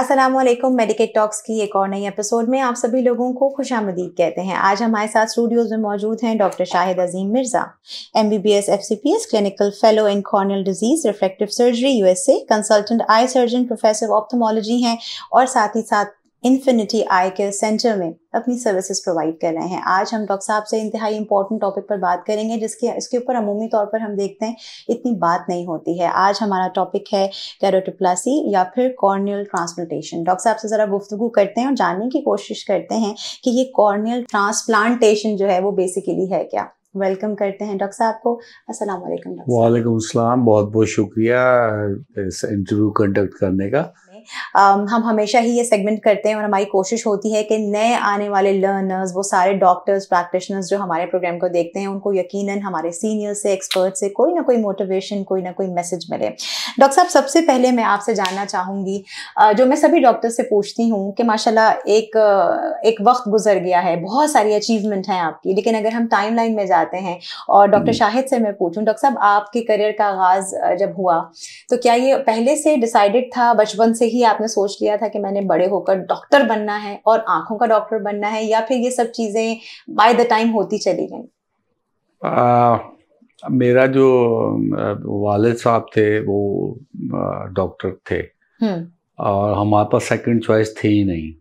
अस्सलामुअलैकुम। Medkit talks की एक और नई एपिसोड में आप सभी लोगों को खुशामदीद कहते हैं। आज हमारे साथ स्टूडियोज में मौजूद हैं doctor Shahid Azeem Mirza, MBBS FCPS clinical fellow in corneal disease reflective surgery USA, consultant eye surgeon, professor ophthalmology हैं और साथ ही साथ इन्फिनिटी आई केयर सेंटर में अपनी सर्विसेज प्रोवाइड कर रहे हैं। आज हम डॉक्टर साहब से इंतहाई इंपॉर्टेंट टॉपिक पर बात करेंगे इसके ऊपर अमूमी तौर पर हम देखते हैं इतनी बात नहीं होती है। आज हमारा टॉपिक है केराटोप्लास्टी या फिर कॉर्नियल ट्रांसप्लांटेशन। डॉक्टर साहब से ज़रा गुफ्तगू करते हैं और जानने की कोशिश करते हैं कि ये कॉर्नियल ट्रांसप्लांटेशन जो है वो बेसिकली है क्या। वेलकम करते हैं डॉक्टर साहब को। अस्सलाम वालेकुम। वालेकुम अस्सलाम, बहुत बहुत शुक्रिया इस इंटरव्यू कंडक्ट करने का। हम हमेशा ही ये सेगमेंट करते हैं और हमारी कोशिश होती है कि नए आने वाले लर्नर्स, वो सारे डॉक्टर्स, प्रैक्टिशनर्स जो हमारे प्रोग्राम को देखते हैं, उनको यकीनन हमारे सीनियर से, एक्सपर्ट से कोई ना कोई मोटिवेशन, कोई ना कोई मैसेज मिले। डॉक्टर साहब, सबसे पहले मैं आपसे जानना चाहूँगी, जो मैं सभी डॉक्टर से पूछती हूँ कि माशाल्लाह एक वक्त गुजर गया है, बहुत सारी अचीवमेंट हैं आपकी, लेकिन अगर हम टाइम लाइन में जाते हैं और डॉक्टर शाहिद से मैं पूछूँ, डॉक्टर साहब आपके करियर का आगाज़ जब हुआ तो क्या ये पहले से डिसाइडेड था, बचपन से ही आपने सोच लिया था कि मैंने बड़े होकर डॉक्टर बनना है और आंखों का डॉक्टर बनना है, या फिर ये सब चीजें बाय द टाइम होती चली गई? मेरा जो वालिद साहब थे वो डॉक्टर थे और हमारे पास सेकंड चॉइस थी ही नहीं।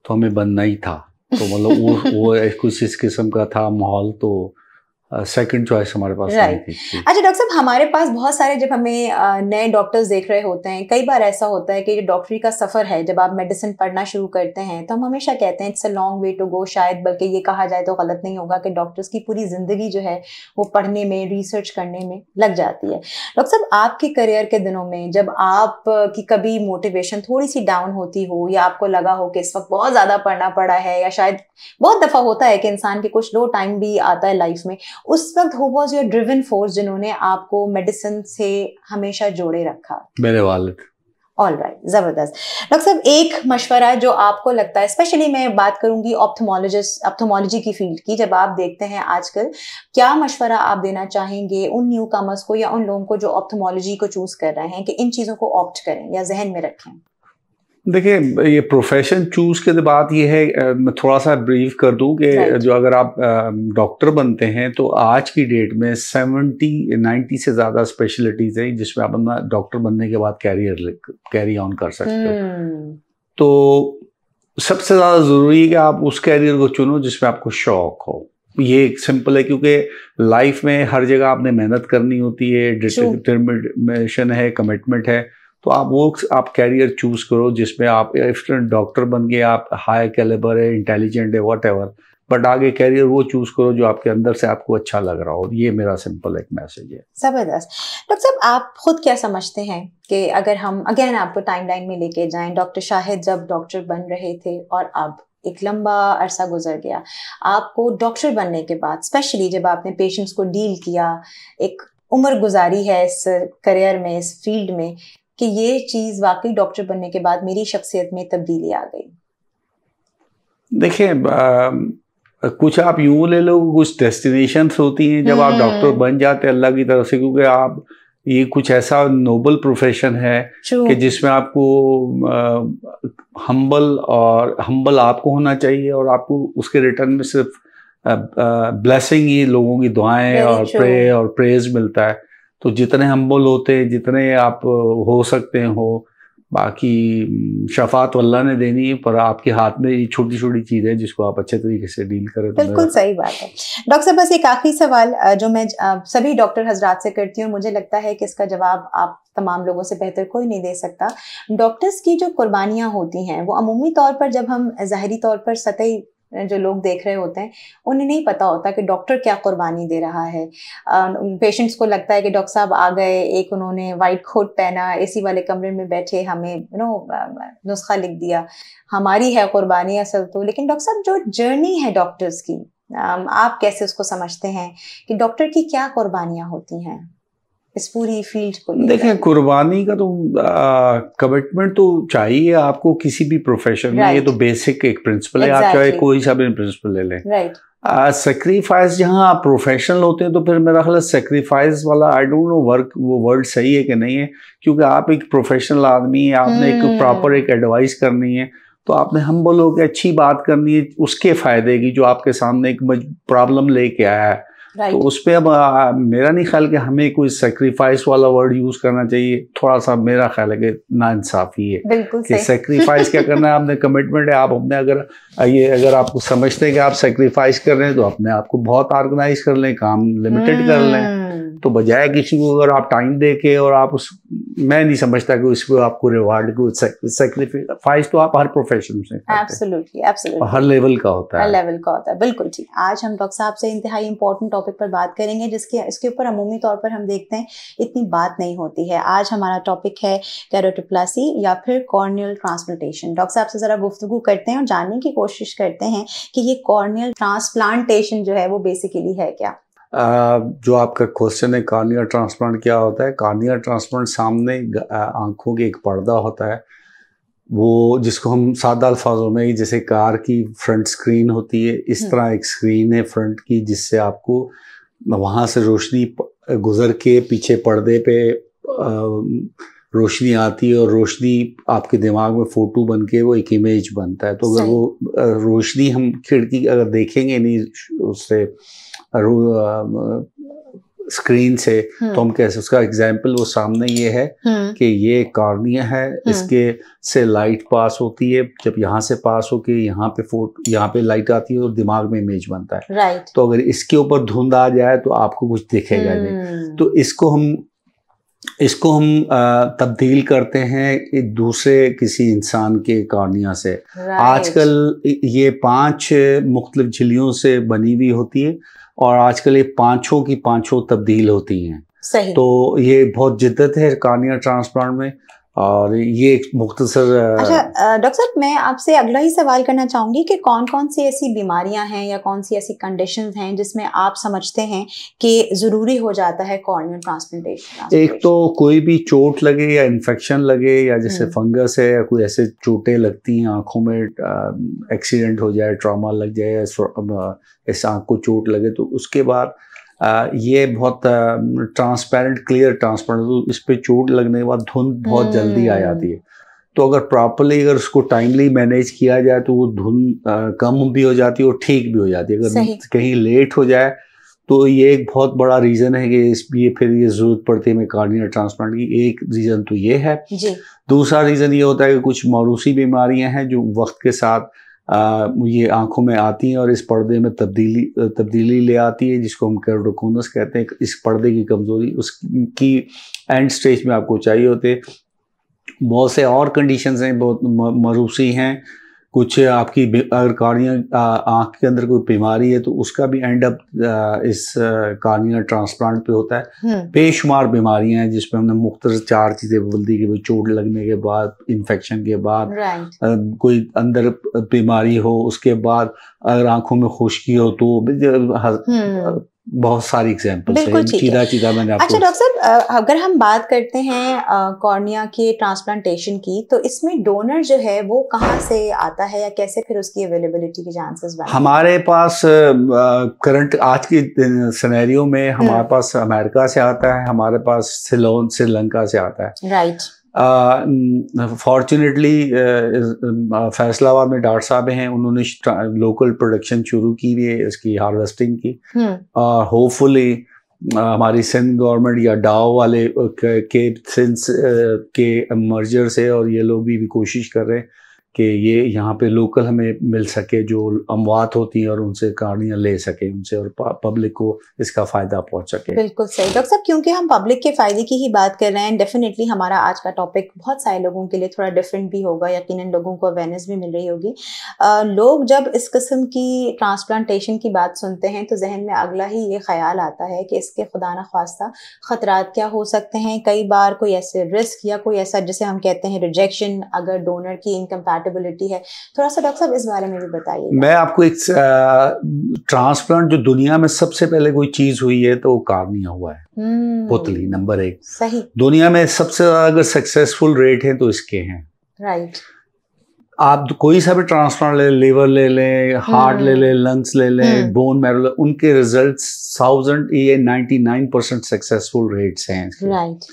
तो हमें बनना ही था। तो मतलब वो कुछ इस किस्म का था माहौल, तो सेकंड चॉइस हमारे पास नहीं थी। अच्छा डॉक्टर साहब, हमारे पास बहुत सारे, जब हमें नए डॉक्टर्स देख रहे होते हैं, कई बार ऐसा होता है कि जो डॉक्टरी का सफ़र है, जब आप मेडिसिन पढ़ना शुरू करते हैं तो हम हमेशा कहते हैं it's a long way to go. शायद बल्कि ये कहा जाए तो गलत नहीं होगा कि डॉक्टर्स की पूरी ज़िंदगी जो है वो पढ़ने में, रिसर्च करने में लग जाती है। डॉक्टर साहब, आपके करियर के दिनों में जब आप की कभी मोटिवेशन थोड़ी सी डाउन होती हो या आपको लगा हो कि इस वक्त बहुत ज़्यादा पढ़ना पड़ा है, या शायद बहुत दफ़ा होता है कि इंसान के कुछ लो टाइम भी आता है लाइफ में, उस वक्त who was your driven force जिन्होंने आपको मेडिसिन से हमेशा जोड़े रखा? मेरे वालिद। ऑलराइट, जबरदस्त। डॉक्टर साहब, एक मशवरा जो आपको लगता है, स्पेशली मैं बात करूंगी ऑप्थेमोलॉजी की फील्ड की, जब आप देखते हैं आजकल, क्या मशवरा आप देना चाहेंगे उन न्यू कमर्स को या उन लोगों को जो ऑप्थेमोलॉजी को चूज कर रहे हैं कि इन चीजों को ऑप्ट करें या जहन में रखें? देखिए, ये प्रोफेशन चूज के बात ये है, मैं थोड़ा सा ब्रीफ कर दूं कि जो अगर आप डॉक्टर बनते हैं तो आज की डेट में 70-90 से ज़्यादा स्पेशलिटीज़ हैं जिसमें आप अपना डॉक्टर बनने के बाद कैरी ऑन कर सकते हो। तो सबसे ज़्यादा ज़रूरी है कि आप उस कैरियर को चुनो जिसमें आपको शौक हो। ये सिंपल है, क्योंकि लाइफ में हर जगह आपने मेहनत करनी होती है, डिटर्मिनेशन है, कमिटमेंट है। तो आप कैरियर चूज करो जिसमें आप डॉक्टर बन गए, आप हाई कैलिबर है, इंटेलिजेंट है, व्हाटएवर, बट आगे कैरियर वो चूज करो जो आपके अंदर से आपको अच्छा लग रहा हो। ये मेरा सिंपल एक मैसेज है। जबरदस्त। डॉक्टर साहब, आप खुद क्या समझते हैं कि अगर हम अगेन आपको टाइमलाइन में लेके जाएं, डॉक्टर शाहिद जब डॉक्टर बन रहे थे और अब एक लंबा अरसा गुजर गया, आपको डॉक्टर बनने के बाद, स्पेशली जब आपने पेशेंट्स को डील किया, एक उम्र गुजारी है इस करियर में, इस फील्ड में, कि ये चीज वाकई डॉक्टर बनने के बाद मेरी शख्सियत में तब्दीली आ गई? देखिए, कुछ आप यूं ले लो, कुछ डेस्टिनेशंस होती हैं जब आप डॉक्टर बन जाते हैं अल्लाह की तरफ से, क्योंकि आप ये कुछ ऐसा नोबल प्रोफेशन है कि जिसमें आपको हम्बल आपको होना चाहिए और आपको उसके रिटर्न में सिर्फ ब्लेसिंग ही, लोगों की दुआएं और प्रेज मिलता है। तो जितने हम्बल होते हैं, जितने आप हो सकते हो, बाकी शफात अल्लाह ने देनी है, पर आपके हाथ में ये छोटी छोटी चीज़ है जिसको आप अच्छे तरीके से डील करें। बिल्कुल सही बात है। डॉक्टर साहब, बस एक आखिरी सवाल जो मैं सभी डॉक्टर हजरात से करती हूँ, मुझे लगता है कि इसका जवाब आप तमाम लोगों से बेहतर कोई नहीं दे सकता। डॉक्टर्स की जो कुर्बानियाँ होती हैं वो अमूमी तौर पर, जब हम ज़ाहिरी तौर पर सतही जो लोग देख रहे होते हैं, उन्हें नहीं पता होता कि डॉक्टर क्या कुर्बानी दे रहा है। पेशेंट्स को लगता है कि डॉक्टर साहब आ गए, एक उन्होंने वाइट कोट पहना, एसी वाले कमरे में बैठे, हमें नुस्खा लिख दिया, हमारी है कुर्बानी असल तो। लेकिन डॉक्टर साहब, जो जर्नी है डॉक्टर्स की, आप कैसे उसको समझते हैं कि डॉक्टर की क्या कुर्बानियाँ होती हैं इस पूरी फील्ड को? देखिए, कुर्बानी का तो कमिटमेंट तो चाहिए आपको किसी भी प्रोफेशन में। ये तो बेसिक एक प्रिंसिपल है। आप चाहे कोई सा भी प्रिंसिपल ले लें, सेक्रीफाइस जहाँ आप प्रोफेशनल होते हैं तो फिर मेरा ख्याल सेक्रीफाइस वाला आई डोंट नो वो वर्ड सही है कि नहीं है, क्योंकि आप एक प्रोफेशनल आदमी है, आपने एक प्रॉपर एक एडवाइस करनी है, तो आपने हम्बल होकर अच्छी बात करनी है उसके फायदे की, जो आपके सामने एक प्रॉब्लम लेके आया है। तो उस पर अब मेरा नहीं ख्याल कि हमें कोई सेक्रीफाइस वाला वर्ड यूज करना चाहिए, थोड़ा सा मेरा ख्याल है कि नाइंसाफी है कि सेक्रीफाइस क्या करना है, आपने कमिटमेंट है, आप अपने अगर आपको समझते हैं कि आप सेक्रीफाइस कर रहे हैं तो अपने आप को बहुत ऑर्गेनाइज कर लें, काम लिमिटेड कर लें, तो बजाय किसी को अगर आप टाइम दे के और आप मैं नहीं समझता कि उसको आपको रिवार्ड को सेक्रीफाइस तो आप हर प्रोफेशन से एब्सोल्युटली हर लेवल का होता है, हर लेवल का होता है। बिल्कुल ठीक। आज हम डॉक्टर साहब से इंतहाई इंपॉर्टेंट टॉपिक पर बात करेंगे इसके ऊपर अमूमी तौर पर हम देखते हैं इतनी बात नहीं होती है। आज हमारा टॉपिक है केराटोप्लास्टी या फिर कॉर्नियल ट्रांसप्लांटेशन। डॉक्टर साहब से जरा गुफ्तगू करते हैं और जानने की कोशिश करते हैं कि ये कॉर्नियल ट्रांसप्लांटेशन जो है वो बेसिकली है क्या। जो आपका क्वेश्चन है कॉर्नियल ट्रांसप्लांट क्या होता है, कॉर्नियल ट्रांसप्लांट सामने आंखों के एक पर्दा होता है, वो जिसको हम सादा अल्फाजों में जैसे कार की फ्रंट स्क्रीन होती है, इस तरह एक स्क्रीन है फ्रंट की, जिससे आपको वहाँ से रोशनी गुजर के पीछे पर्दे पे रोशनी आती है और रोशनी आपके दिमाग में फोटो बन के वो एक इमेज बनता है। तो अगर वो रोशनी हम खिड़की अगर देखेंगे नहीं उससे स्क्रीन से, तो हम कैसे उसका एग्जाम्पल वो सामने ये है कि ये कॉर्निया है, इसके से लाइट पास होती है, जब यहाँ से पास होके यहाँ पे लाइट आती है और दिमाग में इमेज बनता है। तो अगर इसके ऊपर धुंध आ जाए तो आपको कुछ दिखेगा नहीं। तो इसको हम तब्दील करते हैं एक दूसरे किसी इंसान के कॉर्निया से। आजकल ये 5 मुख्तलिफ झिल्लियों से बनी हुई होती है और आजकल ये पांचों की पांचों तब्दील होती हैं। सही। तो ये बहुत जिद्दत है कॉर्निया ट्रांसप्लांट में और ये एक मुख्तसर। अच्छा डॉक्टर साहब, मैं आपसे अगला ही सवाल करना चाहूंगी कि कौन कौन सी ऐसी बीमारियां हैं या कौन सी ऐसी कंडीशंस हैं जिसमें आप समझते हैं कि ज़रूरी हो जाता है कॉर्नियल ट्रांसप्लांटेशन। एक तो कोई भी चोट लगे या इन्फेक्शन लगे या जैसे फंगस है या कोई ऐसे चोटें लगती हैं आँखों में, एक्सीडेंट हो जाए, ट्रॉमा लग जाए, ऐसे आँख को चोट लगे, तो उसके बाद ये बहुत ट्रांसपेरेंट क्लियर ट्रांसपेरेंट, तो इस पे चोट लगने के बाद धुंध बहुत जल्दी आ जाती है। तो अगर प्रॉपरली अगर उसको टाइमली मैनेज किया जाए तो वो धुंध कम भी हो जाती है और ठीक भी हो जाती है। अगर कहीं लेट हो जाए तो ये एक बहुत बड़ा रीज़न है कि इसलिए फिर ये ज़रूरत पड़ती है कॉर्नियल ट्रांसप्लांट की। एक रीज़न तो ये है जी। दूसरा रीज़न ये होता है कि कुछ मौरूसी बीमारियां हैं जो वक्त के साथ ये आंखों में आती हैं और इस पर्दे में तब्दीली ले आती है, जिसको हम केराटोकोनस कहते हैं। इस पर्दे की कमज़ोरी उसकी एंड स्टेज में आपको चाहिए होते। बहुत से और कंडीशंस हैं, बहुत मरूसी हैं, कुछ आपकी अगर कॉर्निया आँख के अंदर कोई बीमारी है तो उसका भी एंड अप इस कॉर्नियल ट्रांसप्लांट पे होता है। बेशुमार बीमारियां हैं जिसमें हमने मुख्तलिफ 4 चीज़ें बोल दी कि चोट लगने के बाद, इन्फेक्शन के बाद, कोई अंदर बीमारी हो, उसके बाद अगर आंखों में खुश्की हो, तो बहुत सारी एग्जाम्पल्स हैं। सीधा मैंने आपको। अच्छा डॉक्टर साहब, अगर हम बात करते हैं कॉर्निया के ट्रांसप्लांटेशन की, तो इसमें डोनर जो है वो कहाँ से आता है या कैसे फिर उसकी अवेलेबिलिटी के चांसेस बनते हैं? हमारे पास करंट आज की सिनेरियो में हमारे पास अमेरिका से आता है, हमारे पास सिलोन श्रीलंका से आता है। राइट। फॉर्चुनेटली फैसलाबाद में डॉक्टर साहब हैं, उन्होंने लोकल प्रोडक्शन शुरू की हुई है इसकी हार्वेस्टिंग की। होपफुली हमारी सिंध गवर्नमेंट या डाओ वाले के सिंध के मर्जर से और ये लोग भी कोशिश कर रहे हैं कि ये यहाँ पे लोकल हमें मिल सके, जो अमवात होती हैं और उनसे कॉर्निया ले सके उनसे और पब्लिक को इसका फ़ायदा पहुँच सके। बिल्कुल सही डॉक्टर साहब, क्योंकि हम पब्लिक के फ़ायदे की ही बात कर रहे हैं, डेफिनेटली हमारा आज का टॉपिक बहुत सारे लोगों के लिए थोड़ा डिफरेंट भी होगा, यकीनन लोगों को अवेयरनेस भी मिल रही होगी। लोग जब इस किस्म की ट्रांसप्लांटेशन की बात सुनते हैं तो जहन में अगला ही ये ख्याल आता है कि इसके खुदा न ख्वास्ता ख़तरात क्या हो सकते हैं। कई बार कोई ऐसे रिस्क या कोई ऐसा जिसे हम कहते हैं रिजेक्शन, अगर डोनर की इनकम्पैटिबिलिटी है, थोड़ा सा डॉक्टर साहब इस बारे में भी बताइए। मैं आपको एक ट्रांसप्लांट जो दुनिया में सबसे पहले कोई चीज हुई है तो कॉर्निया हुआ है, पुतली नंबर 1। सही। दुनिया में सबसे अगर सक्सेसफुल रेट है तो इसके हैं। राइट। आप कोई सा भी ट्रांसप्लांट ले, लिवर ले लें, हार्ट ले लें, लंग्स ले लें, बोन मैरो, उनके रिजल्ट्स 99% सक्सेसफुल रेट्स हैं। राइट।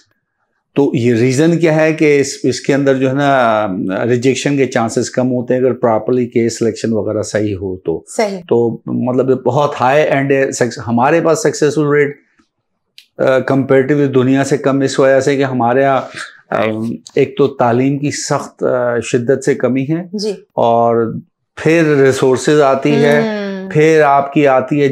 तो ये रीजन क्या है कि इसके अंदर जो है ना रिजेक्शन के चांसेस कम होते हैं अगर प्रॉपर्ली केस सिलेक्शन वगैरह सही हो तो। सही। तो मतलब बहुत हाई एंड हमारे पास सक्सेसफुल रेट कंपेरेटिवली दुनिया से कम इस वजह से कि हमारे यहाँ एक तो तालीम की सख्त शिद्दत से कमी है जी। और फिर रिसोर्सेज आती है, फिर आपकी आती है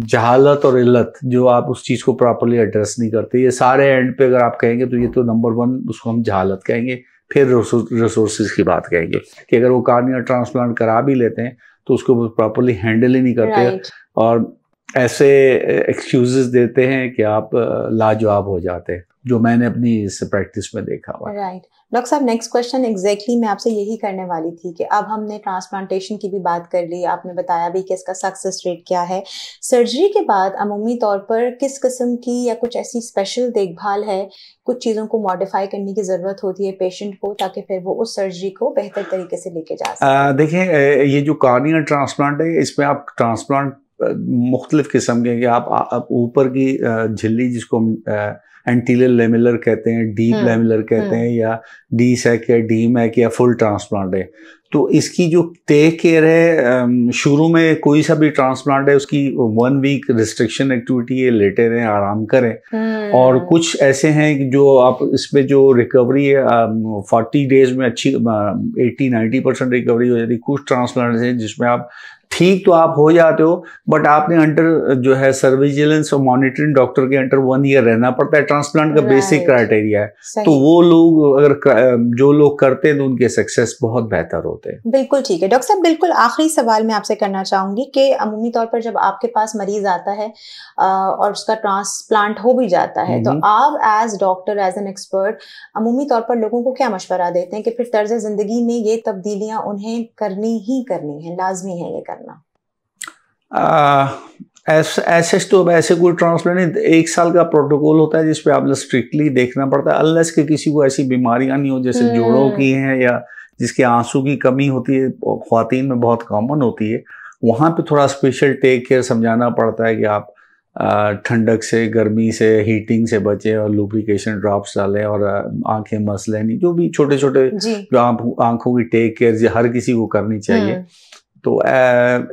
जहालत और इल्लत, जो आप उस चीज़ को प्रॉपर्ली एड्रेस नहीं करते। ये सारे एंड पे अगर आप कहेंगे तो ये तो नंबर 1 उसको हम जहालत कहेंगे, फिर रिसोर्सेज की बात कहेंगे कि अगर वो कार्निया ट्रांसप्लांट करा भी लेते हैं तो उसको प्रॉपर्ली हैंडल ही नहीं करते और ऐसे एक्सक्यूजेस देते हैं कि आप लाजवाब हो जाते हैं, जो मैंने अपनी इस प्रैक्टिस में देखा हुआ। राइट। डॉक्टर साहब, नेक्स्ट क्वेश्चन एग्जैक्टली मैं आपसे यही करने वाली थी कि अब हमने ट्रांसप्लांटेशन की भी बात कर ली, आपने बताया भी कि इसका सक्सेस रेट क्या है। सर्जरी के बाद अमूमी तौर पर किस किस्म की या कुछ ऐसी स्पेशल देखभाल है, कुछ चीज़ों को मॉडिफाई करने की ज़रूरत होती है पेशेंट को ताकि फिर वो उस सर्जरी को बेहतर तरीके से लेके जा सके? देखें, ये जो कार्निया ट्रांसप्लांट है इसमें आप ट्रांसप्लांट मुख्तलिफ किस्म के, आप ऊपर की झिल्ली जिसको हम एंटीरियर लेमिलर कहते हैं, डीप लेमिलर कहते हैं, या डी सेक या डी मैक या फुल ट्रांसप्लांट है। तो इसकी जो टेक केयर है, शुरू में कोई सा भी ट्रांसप्लांट है उसकी 1 वीक रिस्ट्रिक्शन एक्टिविटी है, लेटे रहें, आराम करें। और कुछ ऐसे हैं कि जो आप इसमें जो रिकवरी है 40 डेज में अच्छी 80-90% रिकवरी हो जाती है। कुछ ट्रांसप्लांट हैं जिसमें आप ठीक तो आप हो जाते हो बट आपने अंडर जो है सर्विजिलेंस और मॉनिटरिंग डॉक्टर के अंडर 1 ईयर रहना पड़ता है। ट्रांसप्लांट का बेसिक क्राइटेरिया है। तो वो लोग अगर जो लोग करते हैं तो उनके सक्सेस बहुत बेहतर होते हैं। बिल्कुल ठीक है। डॉक्टर साहब, बिल्कुल आखिरी सवाल मैं आपसे करना चाहूंगी कि अमूमी तौर पर जब आपके पास मरीज आता है और उसका ट्रांसप्लांट हो भी जाता है तो आप as doctor, as an expert, अमूमी तौर पर लोगों को क्या मशवरा देते हैं कि फिर तर्ज जिंदगी में ये तब्दीलियां उन्हें करनी ही करनी है, लाजमी है ये करना? ऐसे तो ऐसे कोई ट्रांसप्लांट नहीं, 1 साल का प्रोटोकॉल होता है जिसपे आपने स्ट्रिक्टली देखना पड़ता है, अनलेस कि किसी को ऐसी बीमारियां नहीं हो जैसे जोड़ों की हैं या जिसके आंसू की कमी होती है, ख्वातीन में बहुत कॉमन होती है। वहाँ पे थोड़ा स्पेशल टेक केयर समझाना पड़ता है कि आप ठंडक से, गर्मी से, हीटिंग से बचें और लुब्रिकेशन ड्रॉप्स डालें और आंखें मसलें नहीं, जो भी छोटे छोटे जो आंखों की टेक केयर हर किसी को करनी चाहिए। तो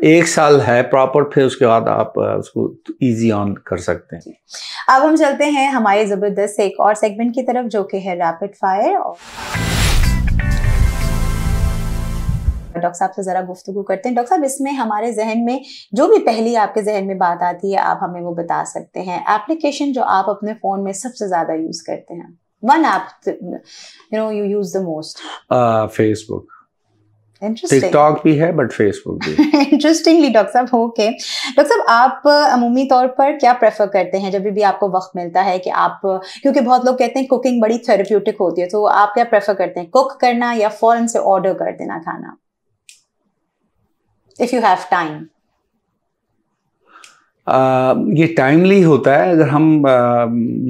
1 साल है प्रॉपर, फिर उसके बाद आप उसको इजी ऑन कर सकते हैं। अब हम चलते हैं हमारे जबरदस्त एक और सेगमेंट की तरफ जो कि है रैपिड फायर। डॉक्टर साहब से जरा गुफ्तगू करते हैं। डॉक्टर साहब, इसमें हमारे जहन में जो भी पहली आपके जहन में बात आती है आप हमें वो बता सकते हैं। एप्लीकेशन जो आप अपने फोन में सबसे ज्यादा यूज करते हैं, one app you use the most? Facebook, TikTok भी है बट फेसबुक भी। इंटरेस्टिंगली डॉक्टर साहब, ओके। डॉक्टर साहब, आप अमूमी तौर पर क्या प्रेफर करते हैं जब भी आपको वक्त मिलता है कि आप, क्योंकि बहुत लोग कहते हैं कुकिंग बड़ी थेरेप्यूटिक होती है, तो आप क्या प्रेफर करते हैं, कुक करना या फौरन से ऑर्डर कर देना खाना, इफ यू हैव टाइम? ये टाइमली होता है। अगर हम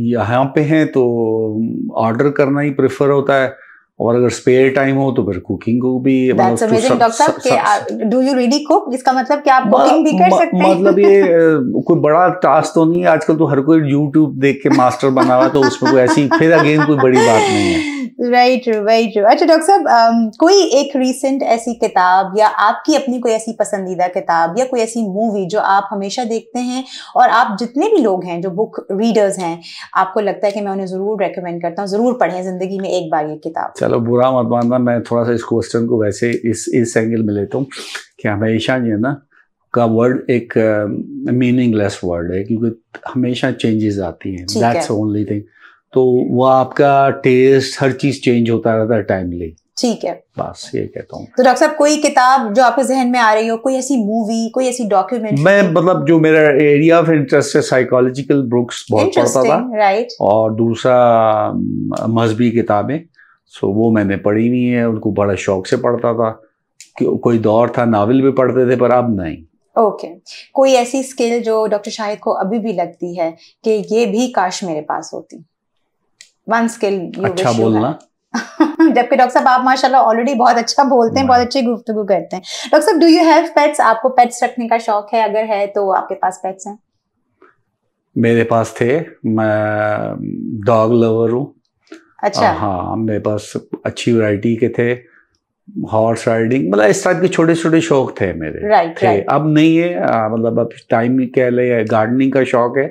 यहाँ पे हैं तो ऑर्डर करना ही प्रेफर होता है, और अगर स्पेयर टाइम हो तो फिर कुकिंग को भी। That's amazing, डॉक्टर साहब। Do you really cook? इसका मतलब कि आप कुकिंग भी कर सकते हैं? मतलब ये कोई बड़ा टास्क तो नहीं है, आजकल तो हर कोई YouTube देख के मास्टर बना हुआ, तो उसमें कोई ऐसी फिर अगेन कोई बड़ी बात नहीं है। Very true, very true. अच्छा डॉक्टर साहब, कोई एक रीसेंट ऐसी किताब या आपकी अपनी कोई ऐसी पसंदीदा किताब या कोई ऐसी मूवी जो आप हमेशा देखते हैं और आप जितने भी लोग हैं जो बुक रीडर्स हैं, आपको लगता है कि मैं उन्हें जरूर रेकमेंड करता हूँ, जरूर पढ़ें जिंदगी में एक बार ये किताब? चलो बुरा मत मानना, मैं थोड़ा सा इस क्वेश्चन को वैसे इस एंगल में लेता हूँ कि हमेशा जो है ना का वर्ड एक मीनिंगलेस वर्ड है, क्योंकि हमेशा चेंजेस आती हैं, दैट्स ओनली थिंग। तो वो आपका टेस्ट हर चीज चेंज होता रहता है टाइमली। ठीक है, बस ये कहता हूँ। तो डॉक्टर साहब, कोई किताब जो आपके जहन में आ रही हो, कोई ऐसी मूवी, कोई ऐसी डॉक्यूमेंट्री? मैं मतलब जो मेरा एरिया ऑफ इंटरेस्ट है, साइकोलॉजिकल बुक्स बहुत पढ़ता था, राइट। और दूसरा मजहबी किताबें, सो वो मैंने पढ़ी हुई है, उनको बड़ा शौक से पढ़ता था। कोई दौर था नावल भी पढ़ते थे, पर अब नहीं। ओके। कोई ऐसी स्किल जो डॉक्टर शाहिद को अभी भी लगती है कि ये भी काश मेरे पास होती? One skill. अच्छा बोलना। जबकि डॉक्टर साहब आप माशाल्लाह ऑलरेडी बहुत अच्छा बोलते हैं, बहुत अच्छी गुफ्तगू करते हैं। डॉक्टर साहब, डू यू हैव पेट्स? आपको पेट्स रखने का शौक है? अगर है तो आपके पास पेट्स हैं? मेरे पास थे, मैं डॉग लवर हूँ। अच्छा। हाँ, मेरे पास अच्छी वैरायटी के थे, हॉर्स राइडिंग, मतलब इस टाइप के छोटे छोटे शौक थे मेरे। राइट। अब नहीं है, मतलब अब टाइम कह ले, गार्डनिंग का शौक है,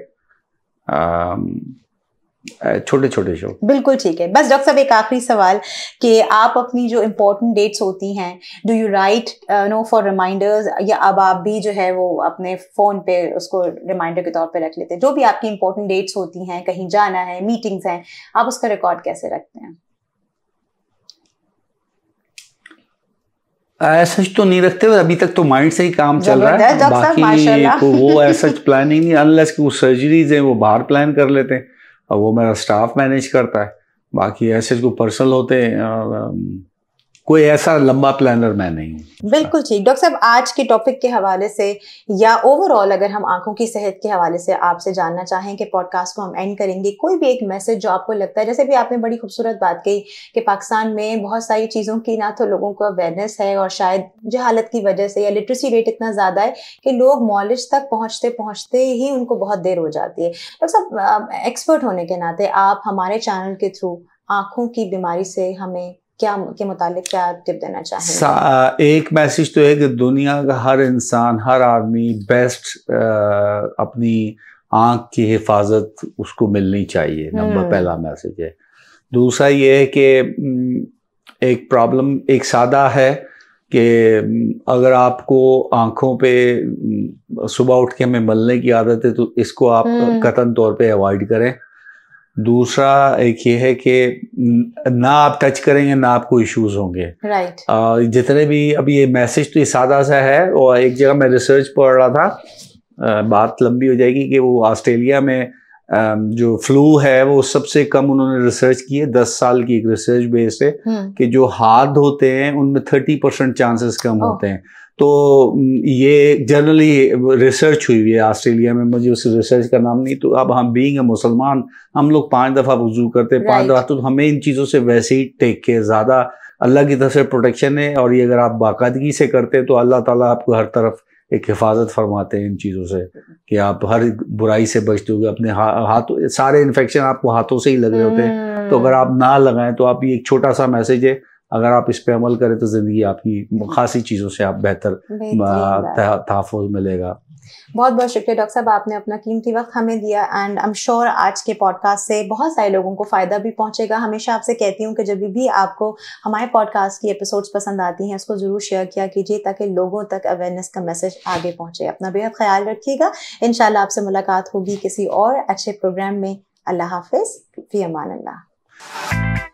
छोटे छोटे शौक। बिल्कुल ठीक है। बस डॉक्टर साहब एक आखिरी सवाल कि आप अपनी जो इम्पोर्टेंट डेट्स होती हैं, do you write no for reminders, या अब आप भी जो है वो अपने फोन पे उसको रिमाइंडर के तौर पे रख लेते हैं? जो भी आपकी इम्पोर्टेंट डेट्स होती हैं, कहीं जाना है, मीटिंग्स हैं, आप उसका रिकॉर्ड कैसे रखते हैं? ऐसा तो नहीं रखते, अभी तक तो माइंड से ही काम चल रहा है, बाकी को वो ऐसा प्लानिंग नहीं, अनलेस कि वो सर्जरीज हैं वो बाहर प्लान कर लेते हैं और वो मेरा स्टाफ मैनेज करता है। बाकी ऐसे जो पर्सनल होते हैं, कोई ऐसा लंबा प्लानर मैं नहीं हूँ। बिल्कुल ठीक। डॉक्टर साहब, आज के टॉपिक के हवाले से या ओवरऑल अगर हम आंखों की सेहत के हवाले से आपसे जानना चाहें कि पॉडकास्ट को हम एंड करेंगे, कोई भी एक मैसेज जो आपको लगता है, जैसे भी आपने बड़ी खूबसूरत बात कही कि पाकिस्तान में बहुत सारी चीज़ों की ना तो लोगों को अवेयरनेस है और शायद जहालत की वजह से या लिटरेसी रेट इतना ज़्यादा है कि लोग नॉलेज तक पहुँचते पहुँचते ही उनको बहुत देर हो जाती है। डॉक्टर साहब, एक्सपर्ट होने के नाते आप हमारे चैनल के थ्रू आंखों की बीमारी से हमें क्या के मुतालिक क्या टिप देना चाहेंगे? एक मैसेज तो है कि दुनिया का हर इंसान, हर आदमी बेस्ट अपनी आंख की हिफाजत उसको मिलनी चाहिए, नंबर पहला मैसेज है। दूसरा ये है कि एक प्रॉब्लम एक सादा है कि अगर आपको आंखों पे सुबह उठ के हमें मलने की आदत है तो इसको आप कतई तौर पे अवॉइड करें। दूसरा एक ये है कि ना आप टच करेंगे ना आपको इश्यूज होंगे। राइट। जितने भी अभी ये मैसेज तो ये सादा सा है, और एक जगह मैं रिसर्च पढ़ रहा था, बात लंबी हो जाएगी, कि वो ऑस्ट्रेलिया में जो फ्लू है वो सबसे कम उन्होंने रिसर्च की है, 10 साल की एक रिसर्च बेस है, कि जो हाथ धोते हैं उनमें 30% चांसेस कम होते हैं। तो ये जनरली रिसर्च हुई है ऑस्ट्रेलिया में, मुझे उस रिसर्च का नाम नहीं। तो अब हम बीइंग मुसलमान, हम लोग 5 दफ़ा वुजू करते हैं, 5 दफ़ा, तो हमें इन चीज़ों से वैसे ही टेक के ज़्यादा अल्लाह की तरफ से प्रोटेक्शन है, और ये अगर आप बाकायदगी से करते हैं तो अल्लाह ताला आपको हर तरफ एक हिफाजत फरमाते हैं इन चीज़ों से, कि आप हर बुराई से बचते हो। अपने हाथों, सारे इन्फेक्शन आपको हाथों से ही लग रहे होते हैं, तो अगर आप ना लगाएं तो आप, ये एक छोटा सा मैसेज है, अगर आप इस पे अमल करें तो ज़िंदगी आपकी खासी चीज़ों से आप बेहतर तहफ़्फ़ुज़ मिलेगा। बहुत बहुत शुक्रिया डॉक्टर साहब, आपने अपना कीमती वक्त हमें दिया, एंड आई एम श्योर आज के पॉडकास्ट से बहुत सारे लोगों को फ़ायदा भी पहुंचेगा। हमेशा आपसे कहती हूँ कि जब भी आपको हमारे पॉडकास्ट की एपिसोड्स पसंद आती हैं, उसको ज़रूर शेयर किया कीजिए ताकि लोगों तक अवेयरनेस का मैसेज आगे पहुँचे। अपना बेहद ख्याल रखिएगा। इंशाल्लाह आपसे मुलाकात होगी किसी और अच्छे प्रोग्राम में। अल्लाह हाफिज़, फ़ी अमान अल्लाह।